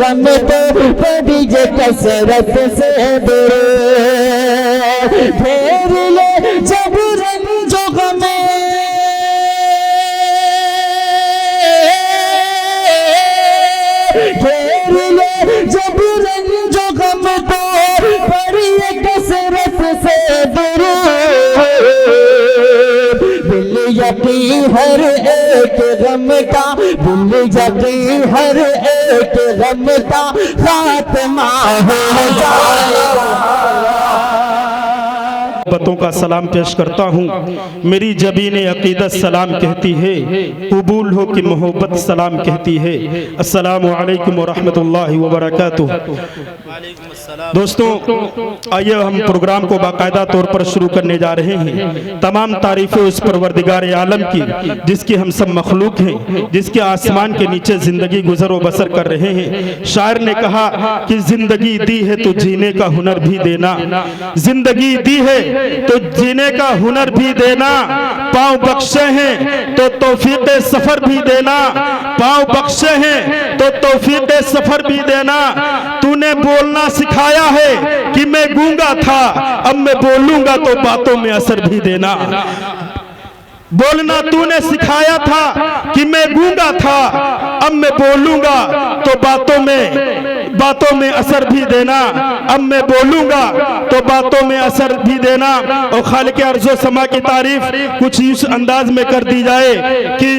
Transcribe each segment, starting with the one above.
गम तो बड़ी जे कसरत से दूर फेर ले जब रंजो गमे फेर ले जब रंजो गम तो बड़ी कसरत से दूर दिल यकी हर एक गम का दिल यकी हर एक गम का खात्मा हो जाएगा। मोहब्बतों का सलाम पेश करता हूँ। मेरी जबीन अकीदत सलाम कहती है, कबूल हो कि मोहब्बत सलाम कहती है। अस्सलामु अलैकुम व रहमतुल्लाहि व बरकातुहू। दोस्तों, आइए हम प्रोग्राम को बाकायदा तौर पर शुरू करने जा रहे हैं। तमाम तारीफ़ें उस परवरदिगार आलम की जिसकी हम सब मखलूक हैं, जिसके आसमान के नीचे ज़िंदगी गुजर व बसर कर रहे हैं। शायर ने कहा कि ज़िंदगी दी है तो जीने का हुनर भी देना, ज़िंदगी दी है तो जीने का हुनर भी देना, पाँव बख्शे हैं तो तौफीक सफर भी देना, पाँव बख्शे हैं तो तौफीक सफर भी देना। तूने बोलना सिखाया है कि मैं गूंगा था, अब मैं बोलूंगा तो बातों में असर भी देना। बोलना तूने सिखाया था कि मैं गूंगा था, अब मैं बोलूंगा तो बातों में असर भी देना, अब मैं बोलूंगा तो बातों में असर भी देना। और खालिक अर्ज़ो समा की तारीफ कुछ इस अंदाज में कर दी जाए कि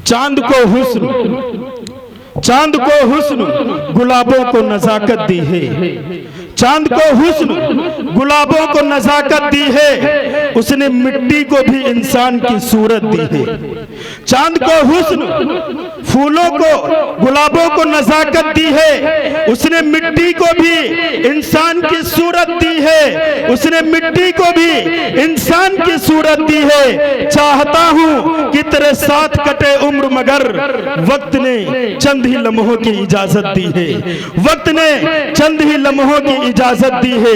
चांद को हुस्न गुलाबों को नजाकत दी है, चांद को हुस्न गुलाबों को नजाकत दी है, उसने मिट्टी को भी इंसान की सूरत दी है। चांद को हुस्न फूलों को गुलाबों को नजाकत दी है, उसने मिट्टी को भी इंसान की सूरत दी है, उसने मिट्टी को भी इंसान की सूरत दी है। चाहता हूँ कि तेरे साथ कटे उम्र मगर वक्त ने चंद ही लम्हों की इजाजत दी है, वक्त ने चंद ही लम्हों की इजाजत दी है।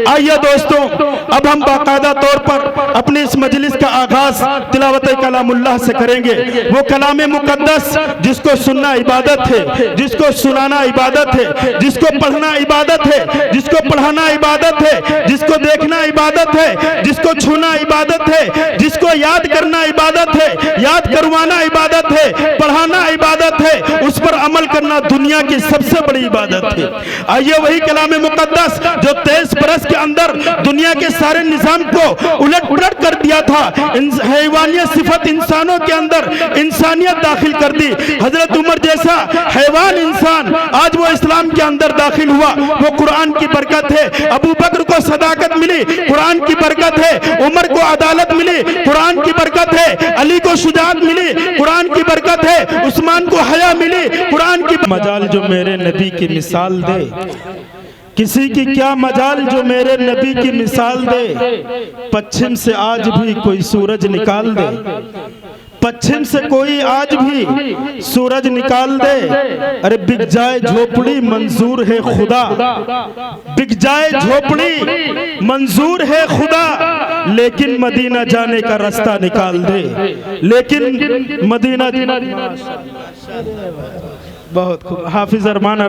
आइए दोस्तों, अब हम बाकायदा तौर पर अपनी इस मजलिस का आगाज तिलावत कलामुल्लाह से करेंगे। वो कलाम मुकद्दस जिसको सुनना इबादत है, जिसको सुनाना इबादत है, जिसको पढ़ना इबादत है, जिसको पढ़ाना इबादत है, जिसको देखना इबादत है, जिसको छूना इबादत है, जिसको याद करना इबादत है, याद करवाना इबादत है, पढ़ाना इबादत है, उस पर अमल करना दुनिया की सबसे बड़ी इबादत है। आइए वही कलाम मुकद्दस जो 23 बरस के अंदर दुनिया के सारे निजाम को उलट पुलट कर दिया था, हैवानियत सिफत इंसानों के अंदर इंसानियत दाखिल कर दी। हजरत उमर जैसा हैवान इंसान आज वो इस्लाम के अंदर दाखिल हुआ, वो कुरान की बरकत है। अबू बकर को सदाकत मिली, कुरान की बरकत है। उमर को अदालत मिली, कुरान की बरकत है। अली को शुजाअत मिली, कुरान की बरकत है। उस्मान को हया मिली, कुरान की मजाल जो मेरे नबी की मिसाल दे, किसी की क्या मजाल जो मेरे नबी की मिसाल दे। पश्चिम से आज भी कोई सूरज निकाल दे, पश्चिम से कोई आज भी सूरज निकाल दे। अरे बिक जाए झोपड़ी मंजूर है खुदा, बिक जाए झोपड़ी मंजूर है खुदा, लेकिन मदीना जाने का रास्ता निकाल दे, लेकिन मदीना। बहुत खूब हाफिज अरमान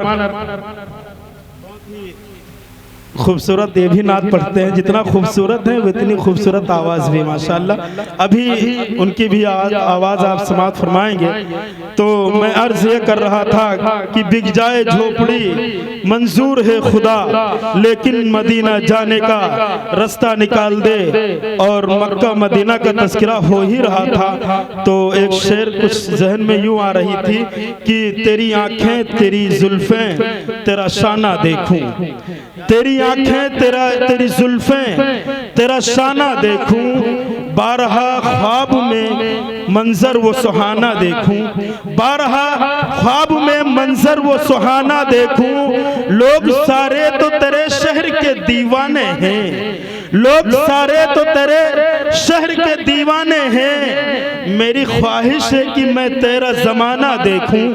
खूबसूरत ये भी नात पढ़ते हैं, जितना खूबसूरत है उतनी खूबसूरत आवाज़ भी माशाल्लाह। अभी उनकी भी आवाज़ आप समात फरमाएंगे। तो मैं अर्ज़ ये कर रहा था कि बिक जाए झोपड़ी मंजूर है खुदा, लेकिन मदीना जाने का रास्ता निकाल दे। और मक्का मदीना का तज़किरा हो ही रहा था, तो एक शेर कुछ जहन में यूँ आ रही थी कि तेरी आँखें तेरी जुल्फ़ें तेरा शाना देखूं, तेरी आँखें तेरी जुल्फें तेरा शाना देखूं, बारहा ख्वाब में मंजर वो सुहाना देखूं, बारहा ख्वाब में मंजर वो सुहाना देखूं। लोग सारे तो तेरे शहर के दीवाने हैं, लोग सारे तो तेरे शहर के दीवाने हैं। मेरी ख्वाहिश है कि मैं तेरा ज़माना देखूं,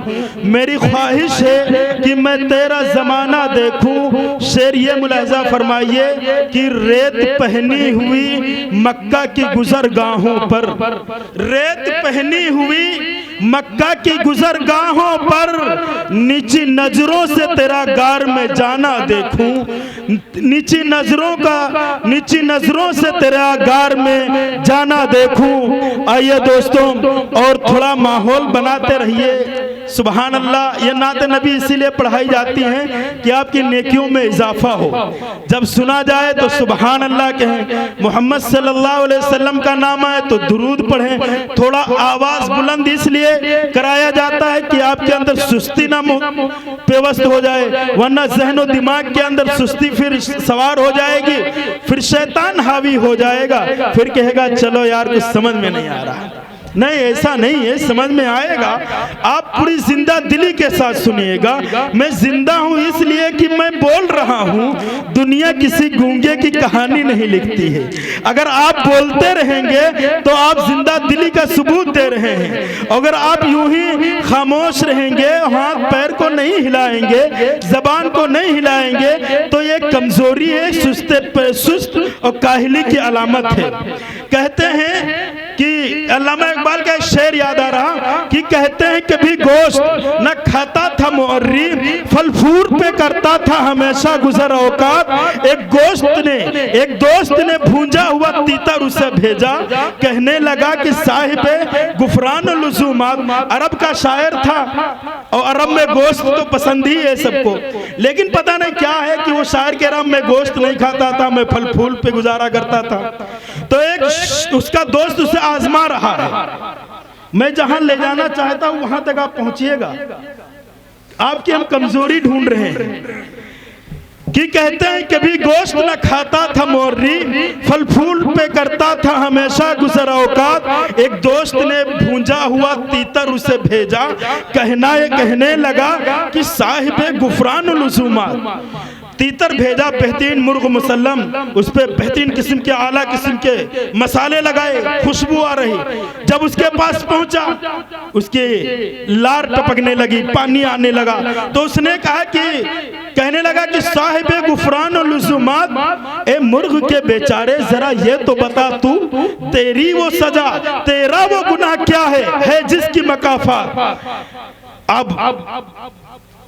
मेरी ख्वाहिश है कि मैं तेरा ज़माना देखूं। शेर ये मुलाहजा फरमाइए कि रेत पहनी हुई मक्का की गुजरगाहों पर, रेत पहनी हुई मक्का की गुजरगाहों पर नीची नजरों से तेरा गार में जाना देखूं, नीची नजरों से तेरा गार में जाना देखूं। आइए दोस्तों और थोड़ा माहौल बनाते रहिए। सुभान अल्लाह। ये नाते नबी इसीलिए पढ़ाई जाती हैं कि आपकी नेकियों में इजाफा हो। जब सुना जाए तो सुभान अल्लाह कहें, मोहम्मद सल्लल्लाहु अलैहि वसल्लम का नाम आए तो दुरूद पढ़ें। थोड़ा आवाज बुलंद इसलिए कराया जाता है कि आपके अंदर सुस्ती ना पेवस्त हो जाए, वरना जहनो दिमाग के अंदर सुस्ती फिर सवार हो जाएगी, फिर शैतान हावी हो जाएगा, फिर कहेगा चलो यार कुछ समझ में नहीं आ रहा। नहीं, ऐसा नहीं है, समझ में आएगा। आप पूरी जिंदा दिली के साथ सुनिएगा। मैं जिंदा हूं इसलिए कि मैं बोल रहा हूं। दुनिया किसी गूंगे की कहानी नहीं लिखती है। अगर आप बोलते रहेंगे तो आप जिंदा दिली का सबूत दे रहे हैं। अगर आप यूं ही खामोश रहेंगे, हाथ पैर को नहीं हिलाएंगे, जबान को नहीं हिलाएंगे, तो ये कमजोरी है, सुस्त और काहिली की अलामत है। कहते हैं कि अल्लामा इकबाल का एक शेर याद आ रहा कि कहते हैं कभी गोश्त न खाता था मुअर्री, फल फूर पे करता था हमेशा गुजर औकात। एक दोस्त ने भूंजा हुआ तीतर उसे भेजा, कहने लगा कि साहिबे गुफरान लुज़ूमात। अरब का शायर था और अरब में गोश्त तो पसंद ही है सबको, लेकिन पता नहीं क्या है कि वो शायर के अरब में गोश्त नहीं खाता था, मैं फल फूल पे गुजारा करता था। तो एक उसका दोस्त उसे आजमा रहा है। मैं जहां ले जाना चाहता हूं वहां तक आप पहुंचिएगा। आपकी हम कमजोरी ढूंढ रहे हैं कि कहते हैं कभी गोश्त न खाता था मुअर्री, फल फूल पे करता था हमेशा गुजर औकात। एक दोस्त ने भूंजा हुआ तीतर उसे भेजा, कहने लगा कि साहिबे गुफरान लुज़ूमात। तीतर भेजा, बेहतरीन मुर्ग मुसल्लम, उस पर बेहतरीन किस्म के आला किस्म के मसाले लगाए, खुशबू आ रही। जब उसके पास पहुंचा उसके लार टपकने लगी, पानी आने लगा। तो उसने कहा कि कहने लगा कि साहिबे गुफरान और लुज़ूमात, ए मुर्ग के बेचारे जरा ये तो बता तू, तेरी वो सजा तेरा वो गुनाह क्या है जिसकी मकाफात। अब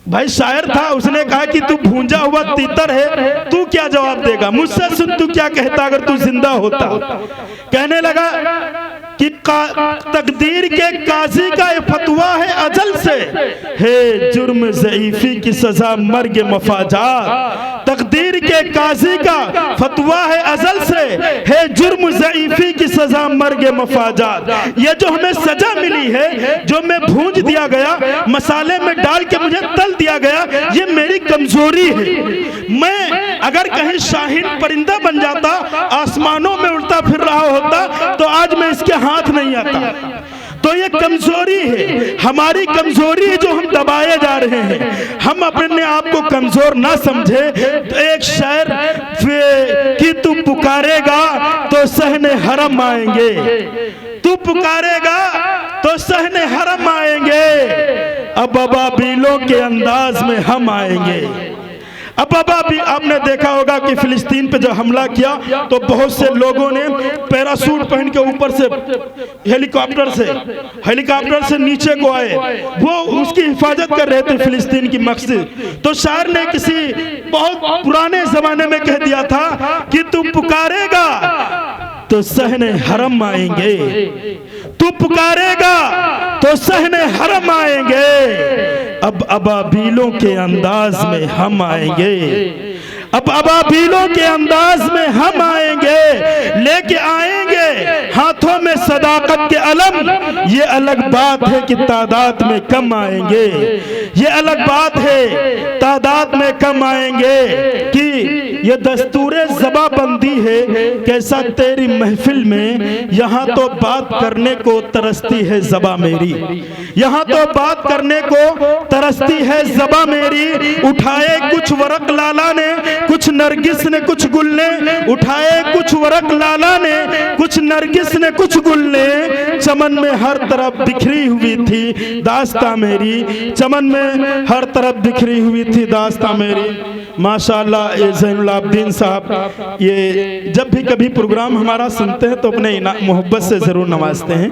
भाई शायर था, उसने कहा कि तू भूंजा हुआ तीतर है, तू क्या जवाब देगा? मुझसे सुन तू क्या कहता अगर तू जिंदा होता। कहने लगा कि तकदीर के काजी का ये फतवा है अजल से, है जुर्म ज़ईफ़ी की सजा मर्ग मफाजात। तकदीर के काजी का फतवा है अजल से, है जुर्म ज़ईफ़ी की सजा मर्ग मफाजात। ये जो हमें सजा मिली है, जो मैं भूंज दिया गया, मसाले में डाल के मुझे तल दिया गया, ये मेरी कमजोरी है। मैं अगर कहीं शाहीन परिंदा बन जाता, आसमानों में उड़ता फिर रहा होता, तो आज मैं इसके हाथ नहीं आता। तो ये कमजोरी है, हमारी कमजोरी है जो हम दबाए जा रहे हैं। हम अपने आप को कमजोर ना समझे। तो एक शायर कि तू पुकारेगा तो सहने हरम आएंगे, तू पुकारेगा तो सहने हरम आएंगे, अब अबाबीलों के अंदाज में हम आएंगे। अब आपने देखा होगा कि फिलिस्तीन पे जब हमला किया तो बहुत से लोगों ने पैरासूट पहन के ऊपर से हेलीकॉप्टर से नीचे को आए, वो उसकी हिफाजत कर रहे थे फिलिस्तीन की मस्जिद। तो शायर ने किसी बहुत पुराने जमाने में कह दिया था कि तू पुकारेगा तो सहने हरम आएंगे, तू पुकारेगा तो सहने हरम आएंगे, अब अबाबीलों के अंदाज में हम आएंगे, अब अबाबीलों के अंदाज में हम आएंगे, लेके आएंगे हाथों में सदाकत के अलम। ये अलग बात है कि तादाद में कम आएंगे, ये अलग बात है तादाद में कम आएंगे कि ये दस्तूरे ज़बाबंदी है। कैसा तेरी महफिल में यहाँ तो बात करने को तरसती है ज़बा मेरी, यहाँ तो बात करने को तरसती है ज़बा मेरी। उठाए कुछ वरक लाला ने, कुछ नरगिस ने, कुछ गुल ने, उठाए कुछ वरक लाला ने, कुछ नरगिस ने, कुछ गुल ने। चमन में हर तरफ बिखरी हुई थी दास्तां मेरी, चमन में हर तरफ बिखरी हुई थी दास्तां मेरी। माशाअल्लाह ये ज़ैनुल आबिदीन साहब ये जब भी कभी प्रोग्राम हमारा सुनते हैं तो अपने मोहब्बत से ज़रूर नवाजते हैं।